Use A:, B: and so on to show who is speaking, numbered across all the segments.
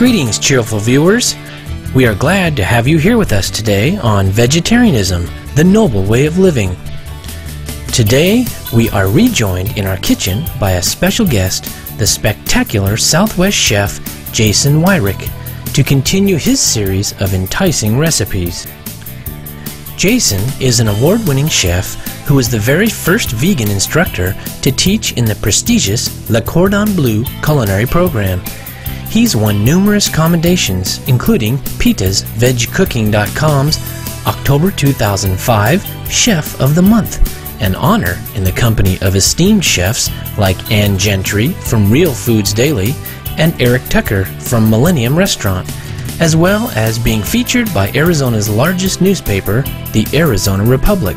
A: Greetings, cheerful viewers. We are glad to have you here with us today on Vegetarianism, the Noble Way of Living. Today, we are rejoined in our kitchen by a special guest, the spectacular Southwest chef, Jason Wyrick, to continue his series of enticing recipes. Jason is an award-winning chef who was the very first vegan instructor to teach in the prestigious Le Cordon Bleu culinary program. He's won numerous commendations, including PETA's VegCooking.com's October 2005 Chef of the Month, an honor in the company of esteemed chefs like Ann Gentry from Real Foods Daily and Eric Tucker from Millennium Restaurant, as well as being featured by Arizona's largest newspaper, the Arizona Republic,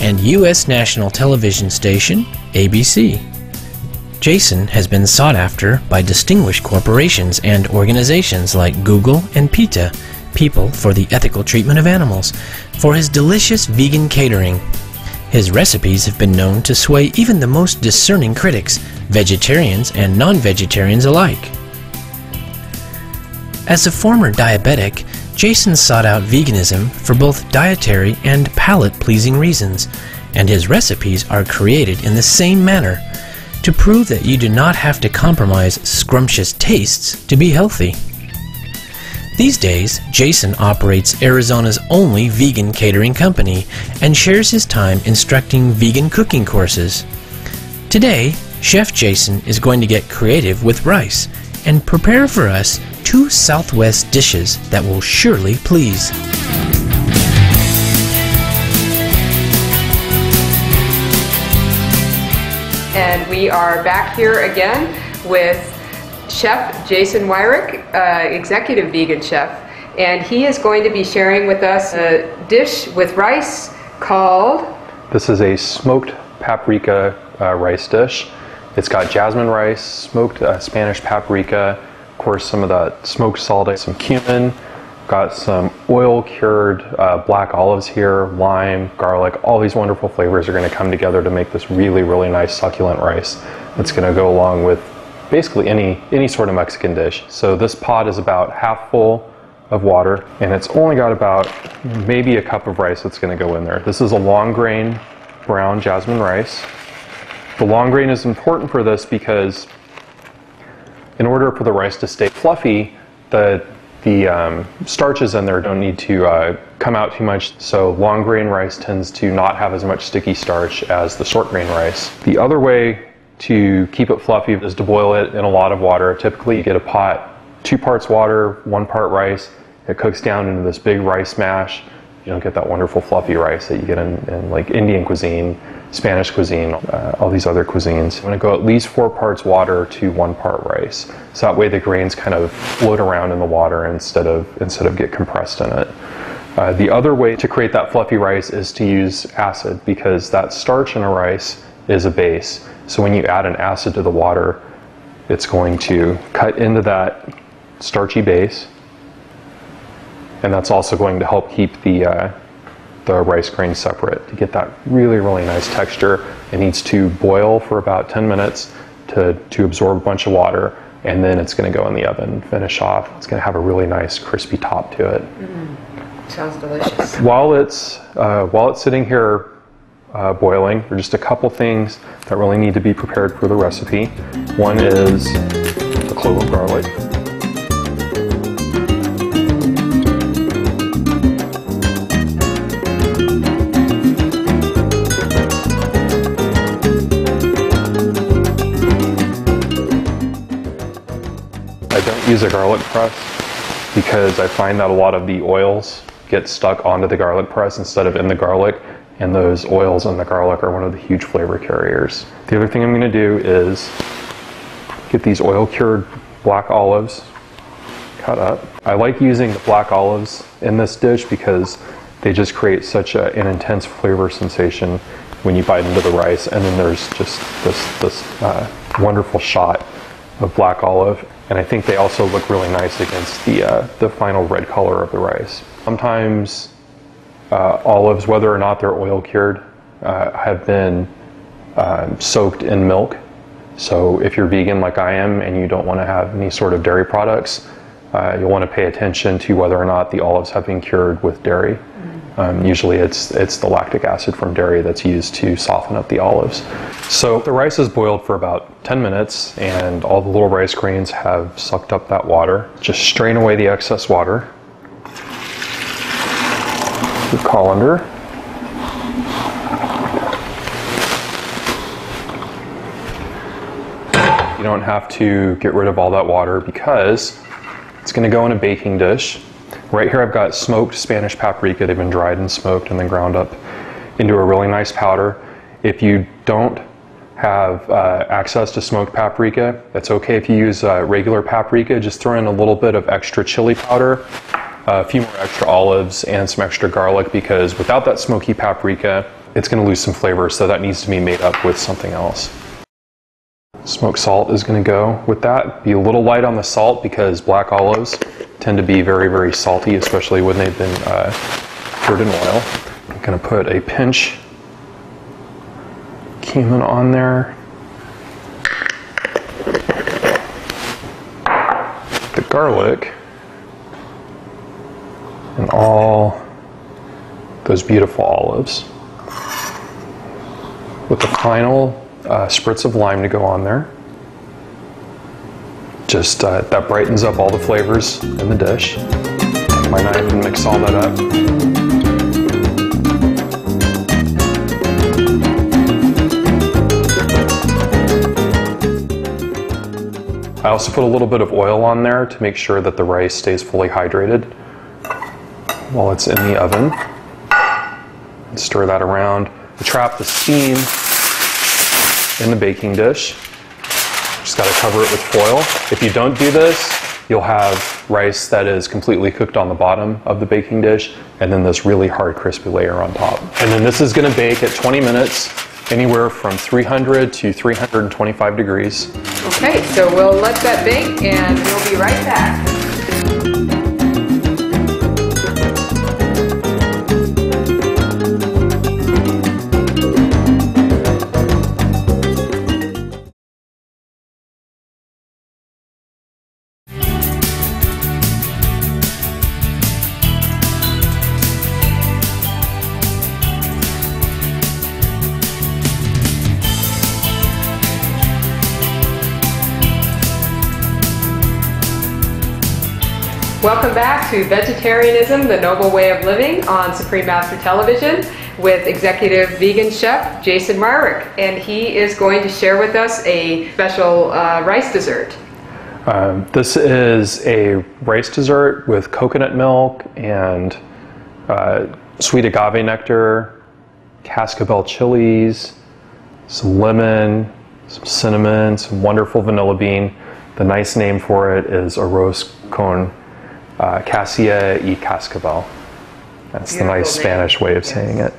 A: and U.S. national television station, ABC. Jason has been sought after by distinguished corporations and organizations like Google and PETA, People for the Ethical Treatment of Animals, for his delicious vegan catering. His recipes have been known to sway even the most discerning critics, vegetarians and non-vegetarians alike. As a former diabetic, Jason sought out veganism for both dietary and palate-pleasing reasons, and his recipes are created in the same manner, to prove that you do not have to compromise scrumptious tastes to be healthy. These days, Jason operates Arizona's only vegan catering company and shares his time instructing vegan cooking courses. Today, Chef Jason is going to get creative with rice and prepare for us two Southwest dishes that will surely please.
B: And we are back here again with Chef Jason Wyrick, executive vegan chef, and he is going to be sharing with us a dish with rice called...
C: This is a smoked paprika rice dish. It's got jasmine rice, smoked Spanish paprika, of course some of that smoked salt, some cumin, got some oil-cured black olives here, lime, garlic. All these wonderful flavors are going to come together to make this really, really nice succulent rice that's going to go along with basically any sort of Mexican dish. So this pot is about half full of water, and it's only got about maybe a cup of rice that's going to go in there. This is a long grain brown jasmine rice. The long grain is important for this because in order for the rice to stay fluffy, the starches in there don't need to come out too much, so long grain rice tends to not have as much sticky starch as the short grain rice. The other way to keep it fluffy is to boil it in a lot of water. Typically you get a pot, 2 parts water, 1 part rice. It cooks down into this big rice mash. You don't get that wonderful fluffy rice that you get in like Indian cuisine, Spanish cuisine, all these other cuisines. I'm going to go at least 4 parts water to 1 part rice. So that way the grains kind of float around in the water instead of get compressed in it. The other way to create that fluffy rice is to use acid, because that starch in a rice is a base. So when you add an acid to the water, it's going to cut into that starchy base, and that's also going to help keep the rice grain separate. To get that really, really nice texture, it needs to boil for about 10 minutes to absorb a bunch of water, and then it's going to go in the oven and finish off. It's going to have a really nice crispy top to it.
B: Sounds delicious.
C: While it's sitting here boiling, there are just a couple things that really need to be prepared for the recipe. One is a clove of garlic. I don't use a garlic press because I find that a lot of the oils get stuck onto the garlic press instead of in the garlic, and those oils in the garlic are one of the huge flavor carriers. The other thing I'm going to do is get these oil-cured black olives cut up. I like using the black olives in this dish because they just create such an intense flavor sensation when you bite into the rice, and then there's just this wonderful shot of black olive, and I think they also look really nice against the final red color of the rice. Sometimes olives, whether or not they're oil cured, have been soaked in milk. So if you're vegan like I am and you don't want to have any sort of dairy products, you'll want to pay attention to whether or not the olives have been cured with dairy. Usually it's the lactic acid from dairy that's used to soften up the olives. So the rice is boiled for about 10 minutes and all the little rice grains have sucked up that water. Just strain away the excess water. The colander. You don't have to get rid of all that water because it's going to go in a baking dish. Right here I've got smoked Spanish paprika. They've been dried and smoked and then ground up into a really nice powder. If you don't have access to smoked paprika, it's okay if you use regular paprika. Just throw in a little bit of extra chili powder, a few more extra olives, and some extra garlic, because without that smoky paprika, it's going to lose some flavor, so that needs to be made up with something else. Smoked salt is going to go with that. Be a little light on the salt because black olives tend to be very, very salty, especially when they've been cured in oil. I'm going to put a pinch cumin on there. The garlic and all those beautiful olives. With the final spritz of lime to go on there. Just that brightens up all the flavors in the dish. Take my knife and mix all that up. I also put a little bit of oil on there to make sure that the rice stays fully hydrated while it's in the oven. And stir that around. Trap the steam in the baking dish. Just got to cover it with foil. If you don't do this, you'll have rice that is completely cooked on the bottom of the baking dish and then this really hard crispy layer on top. And then this is going to bake at 20 minutes, anywhere from 300 to 325 degrees.
B: Okay, so we'll let that bake and we'll be right back. Welcome back to Vegetarianism, the Noble Way of Living on Supreme Master Television with executive vegan chef Jason Myrick, and he is going to share with us a special rice dessert.
C: This is a rice dessert with coconut milk and sweet agave nectar, Cascabel chilies, some lemon, some cinnamon, some wonderful vanilla bean. The nice name for it is arroz con cassia y cascabel. That's the nice Spanish way of saying it.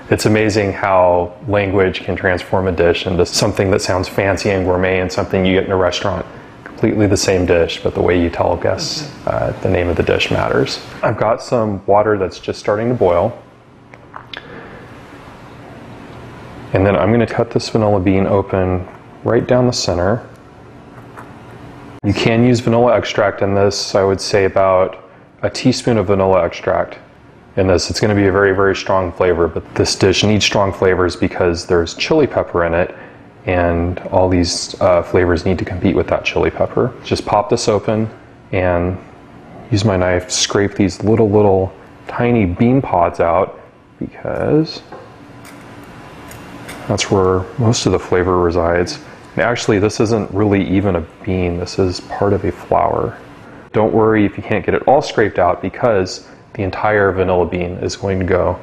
C: It's amazing how language can transform a dish into something that sounds fancy and gourmet and something you get in a restaurant. Completely the same dish, but the way you tell guests the name of the dish matters. I've got some water that's just starting to boil. And then I'm going to cut this vanilla bean open right down the center. You can use vanilla extract in this. I would say about a teaspoon of vanilla extract in this. It's going to be a very, very strong flavor, but this dish needs strong flavors because there's chili pepper in it, and all these flavors need to compete with that chili pepper. Just pop this open and use my knife to scrape these little tiny bean pods out, because that's where most of the flavor resides. And actually, this isn't really even a bean, this is part of a flour. Don't worry if you can't get it all scraped out, because the entire vanilla bean is going to go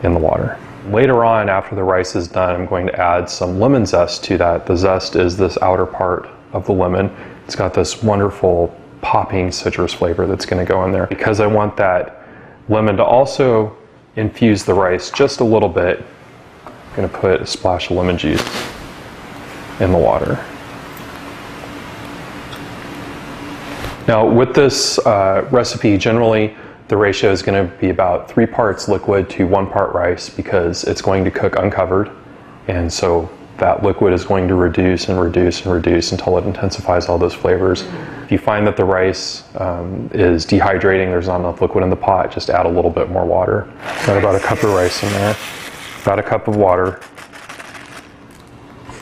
C: in the water. Later on, after the rice is done, I'm going to add some lemon zest to that. The zest is this outer part of the lemon. It's got this wonderful popping citrus flavor that's going to go in there. Because I want that lemon to also infuse the rice just a little bit, I'm going to put a splash of lemon juice in the water. Now with this recipe, generally the ratio is going to be about 3 parts liquid to 1 part rice, because it's going to cook uncovered, and so that liquid is going to reduce and reduce and reduce until it intensifies all those flavors. if you find that the rice is dehydrating, there's not enough liquid in the pot, just add a little bit more water. Got about a cup of rice in there, about a cup of water,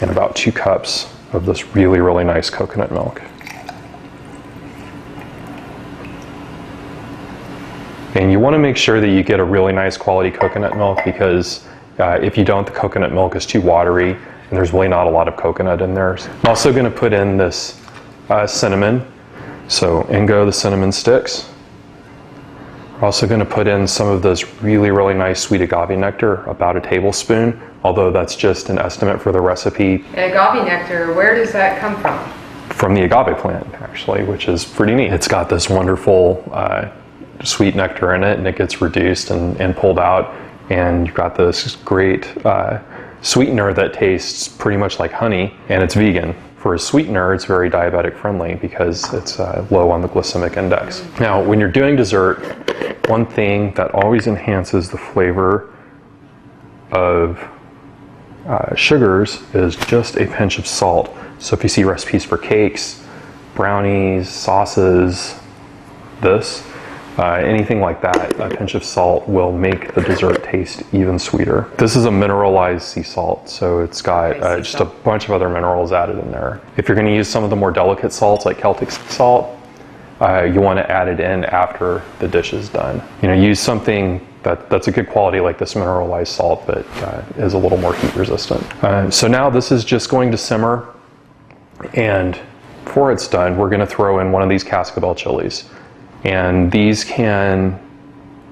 C: and about 2 cups of this really, really nice coconut milk. And you want to make sure that you get a really nice quality coconut milk, because if you don't, the coconut milk is too watery and there's really not a lot of coconut in there. I'm also going to put in this cinnamon. So in go the cinnamon sticks. We're also going to put in some of this really, really nice sweet agave nectar, about a tablespoon, although that's just an estimate for the recipe.
B: And agave nectar, where does that come from?
C: From the agave plant, actually, which is pretty neat. It's got this wonderful sweet nectar in it, and it gets reduced and pulled out, and you've got this great sweetener that tastes pretty much like honey, and it's vegan. For a sweetener, it's very diabetic friendly because it's low on the glycemic index. Now, when you're doing dessert, one thing that always enhances the flavor of sugars is just a pinch of salt. So if you see recipes for cakes, brownies, sauces, anything like that, a pinch of salt will make the dessert taste even sweeter. This is a mineralized sea salt, so it's got just a bunch of other minerals added in there. If you're going to use some of the more delicate salts like Celtic sea salt, you want to add it in after the dish is done. You know, use something that's a good quality like this mineralized salt, but is a little more heat resistant. So now this is just going to simmer, and before it's done, we're going to throw in one of these Kaskabel chilies. And these can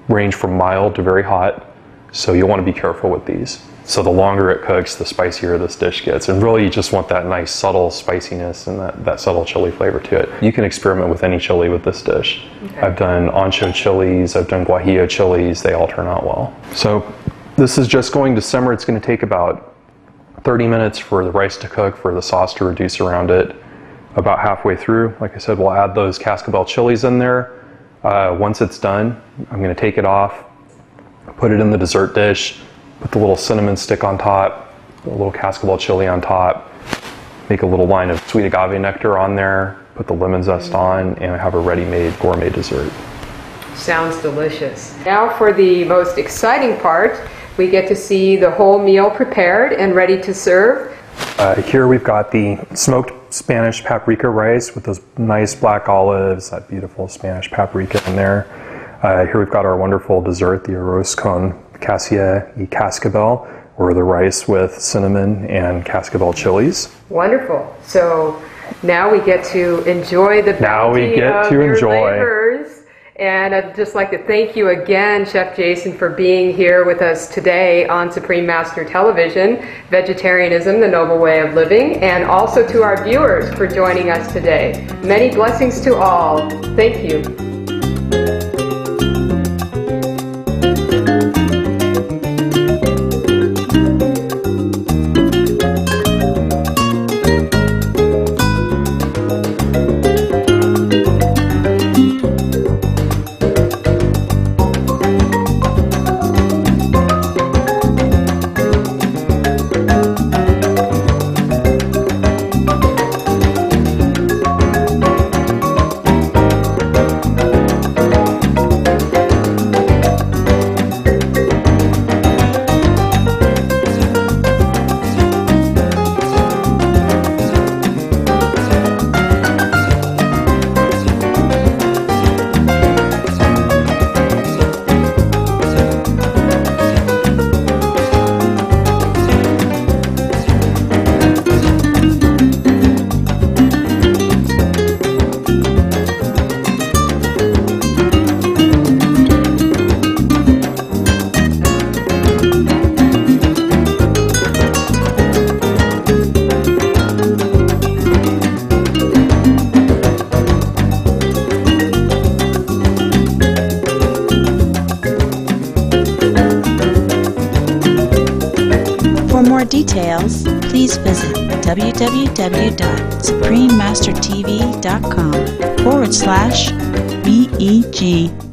C: range from mild to very hot, so you'll want to be careful with these. So the longer it cooks, the spicier this dish gets. And really you just want that nice subtle spiciness and that subtle chili flavor to it. You can experiment with any chili with this dish. Okay. I've done ancho chilies, I've done guajillo chilies, they all turn out well. So this is just going to simmer. It's going to take about 30 minutes for the rice to cook, for the sauce to reduce around it. About halfway through, like I said, we'll add those Kaskabel chilies in there. Once it's done, I'm going to take it off, put it in the dessert dish, put the little cinnamon stick on top, a little Kaskabel chili on top, make a little line of sweet agave nectar on there, put the lemon zest on, and I have a ready-made gourmet dessert.
B: Sounds delicious. Now for the most exciting part, we get to see the whole meal prepared and ready to serve.
C: Here we've got the smoked Spanish paprika rice with those nice black olives, that beautiful Spanish paprika in there. Here we've got our wonderful dessert, the arroz con cassia y cascabel, or the rice with cinnamon and Kaskabel chilies.
B: Wonderful. So now we get to enjoy the bounty of your labors. And I'd just like to thank you again, Chef Jason, for being here with us today on Supreme Master Television, Vegetarianism, the Noble Way of Living, and also to our viewers for joining us today. Many blessings to all. Thank you.
D: For more details, please visit www.suprememastertv.com/VEG